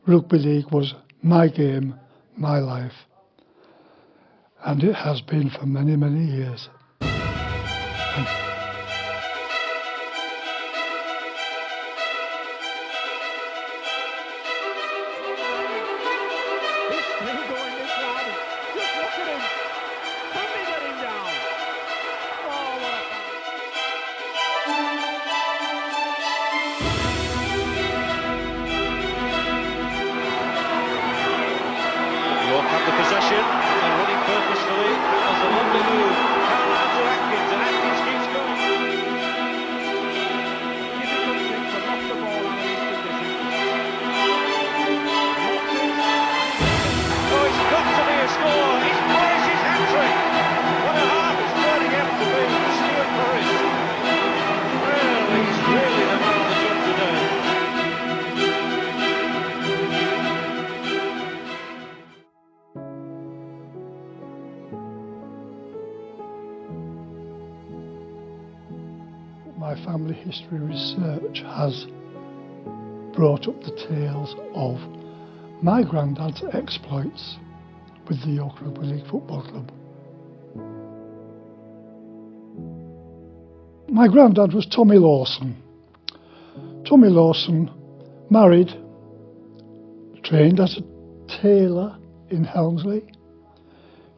rugby league was my game, my life, and it has been for many, many years. York have the possession, and running purposefully. That was a lovely move. Carlisle to Atkins, and Atkins keeps going. Difficult thing to lock the ball out of these conditions. Oh, it's got to be a score. It's Morris's hat-trick. What a half it's turning out to be for Stuart Morris. Well, he's really the man on the job today. My family history research has brought up the tales of my granddad's exploits with the York Rugby League Football Club. My granddad was Tommy Lawson. Tommy Lawson married, trained as a tailor in Helmsley,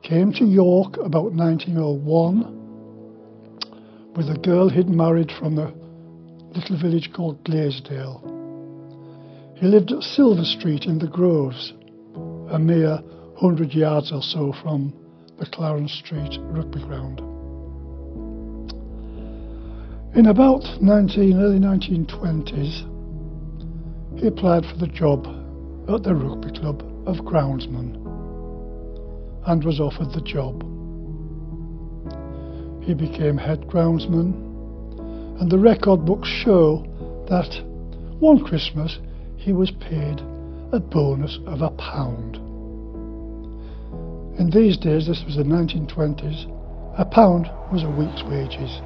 came to York about 1901 with a girl he'd married from the little village called Glasedale. He lived at Silver Street in the Groves, a mere 100 yards or so from the Clarence Street rugby ground. In about early 1920s, he applied for the job at the rugby club of groundsman and was offered the job. He became head groundsman, and the record books show that one Christmas he was paid a bonus of £1. In these days, this was the 1920s, £1 was a week's wages,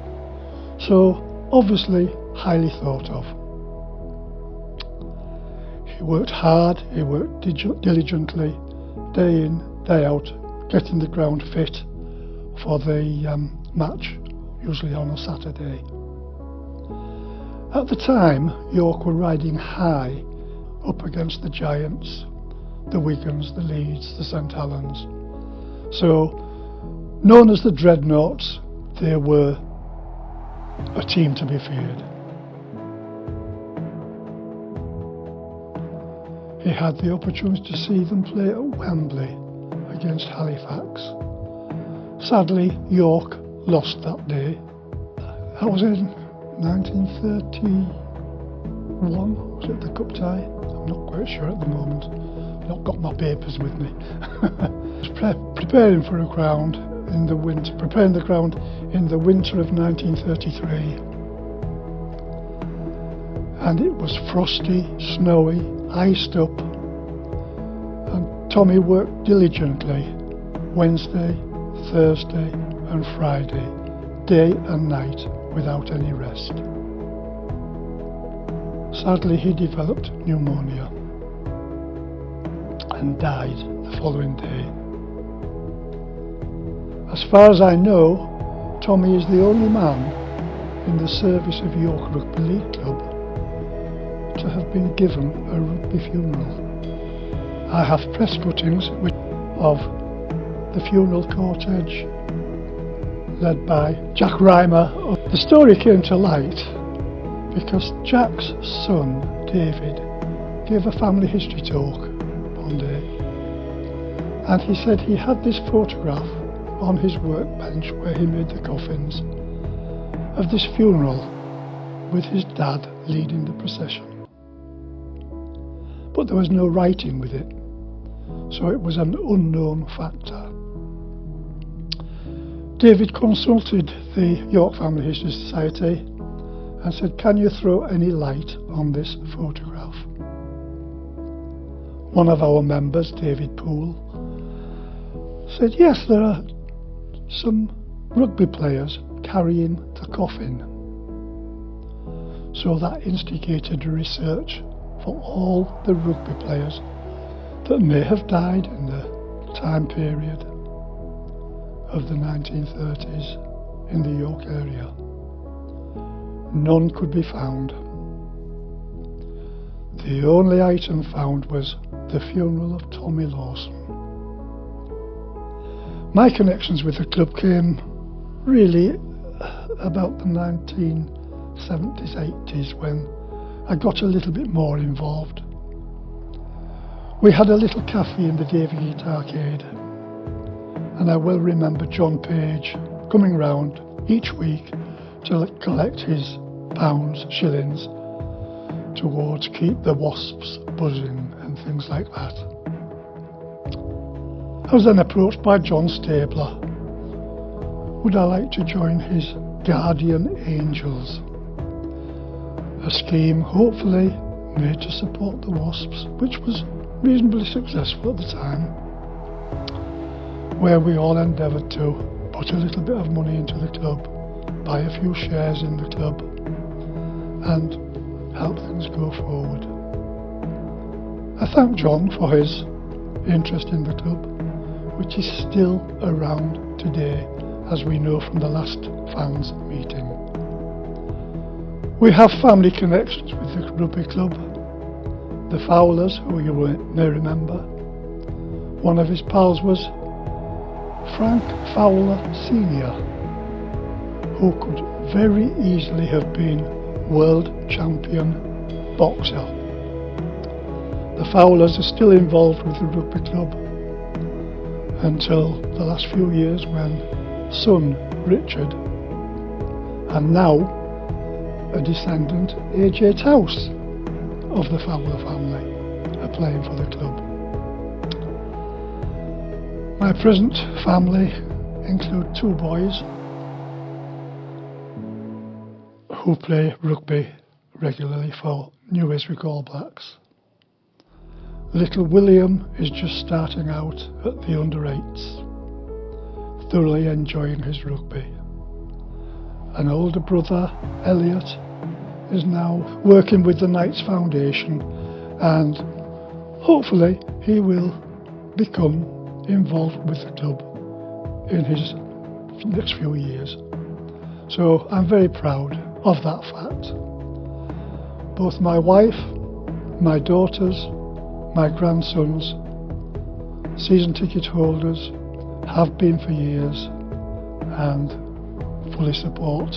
so obviously highly thought of. He worked hard, he worked diligently, day in, day out, getting the ground fit for the match, usually on a Saturday. At the time, York were riding high up against the Giants, the Wigans, the Leeds, the St Helens. So, known as the Dreadnoughts, they were a team to be feared. He had the opportunity to see them play at Wembley against Halifax. Sadly, York lost that day. That was in 1931, was it the cup tie? I'm not quite sure at the moment. I've not got my papers with me. Preparing for a ground in the winter, preparing the ground in the winter of 1933. And it was frosty, snowy, iced up, and Tommy worked diligently Wednesday, Thursday and Friday, day and night, without any rest. Sadly, he developed pneumonia and died the following day. As far as I know, Tommy is the only man in the service of York Rugby League Club to have been given a rugby funeral. I have press cuttings of the funeral cortege led by Jack Reimer. The story came to light because Jack's son, David, gave a family history talk one day, and he said he had this photograph on his workbench where he made the coffins of this funeral with his dad leading the procession. But there was no writing with it, so it was an unknown factor. David consulted the York Family History Society and said, "Can you throw any light on this photograph?" One of our members, David Poole, said, "Yes, there are some rugby players carrying the coffin." So that instigated a research for all the rugby players that may have died in the time period of the 1930s in the York area. None could be found. The only item found was the funeral of Tommy Lawson. My connections with the club came really about the 1970s, 80s when I got a little bit more involved. We had a little cafe in the Davygate Arcade, and I well remember John Page coming round each week to collect his pounds, shillings, towards keep the wasps buzzing and things like that. I was then approached by John Stabler. Would I like to join his Guardian Angels? A scheme hopefully made to support the wasps, which was reasonably successful at the time, where we all endeavoured to put a little bit of money into the club, buy a few shares in the club, and help things go forward. I thank John for his interest in the club, which is still around today, as we know from the last fans meeting. We have family connections with the rugby club. The Fowlers, who you may remember, one of his pals was Frank Fowler Sr., who could very easily have been world champion boxer. The Fowlers are still involved with the rugby club until the last few years when son Richard, and now a descendant AJ Towse of the Fowler family, are playing for the club. My present family include two boys who play rugby regularly for New Eswick All Blacks. Little William is just starting out at the under-8s, thoroughly enjoying his rugby. An older brother, Elliot, is now working with the Knights Foundation, and hopefully he will become involved with the club in his next few years. So I'm very proud of that fact. Both my wife, my daughters, my grandsons, season ticket holders, have been for years, and fully support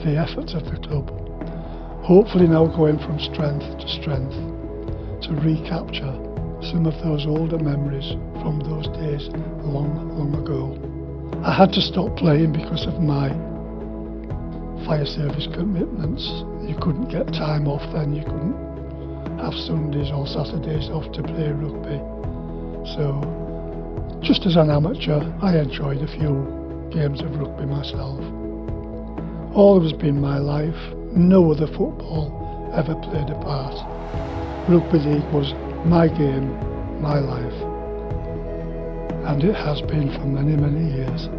the efforts of the club. Hopefully now going from strength to strength to recapture some of those older memories from those days long ago. I had to stop playing because of my fire service commitments. You couldn't get time off then, you couldn't have Sundays or Saturdays off to play rugby. So just as an amateur, I enjoyed a few games of rugby myself. All has been my life. No other football ever played a part. Rugby league was my game, my life, and it has been for many years.